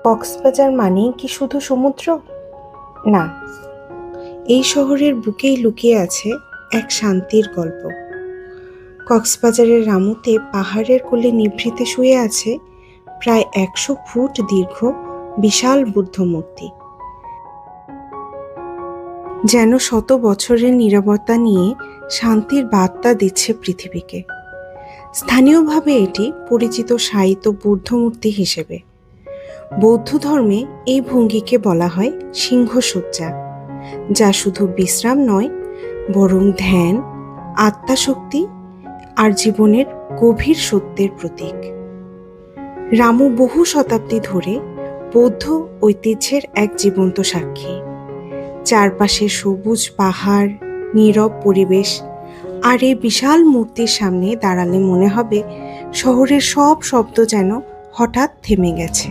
কক্সবাজার মানেই কি শুধু সমুদ্র? না, এই শহরের বুকেই লুকিয়ে আছে এক শান্তির গল্প। কক্সবাজারের রামুতে পাহাড়ের কোলে নিভৃতে শুয়ে আছে প্রায় 100 ফুট দীর্ঘ বিশাল বুদ্ধ মূর্তি, যেন শত বছরের নীরবতা নিয়ে শান্তির বার্তা দিচ্ছে পৃথিবীকে। স্থানীয়ভাবে এটি পরিচিত শায়িত বুদ্ধ মূর্তি হিসেবে। বৌদ্ধ ধর্মে এই ভঙ্গিকে বলা হয় সিংহসজ্জা, যা শুধু বিশ্রাম নয়, বরং ধ্যান, আত্মাশক্তি আর জীবনের গভীর সত্যের প্রতীক। রামু বহু শতাব্দী ধরে বৌদ্ধ ঐতিহ্যের এক জীবন্ত সাক্ষী। চারপাশে সবুজ পাহাড়, নীরব পরিবেশ, আর এই বিশাল মূর্তির সামনে দাঁড়ালে মনে হবে শহরের সব শব্দ যেন হঠাৎ থেমে গেছে।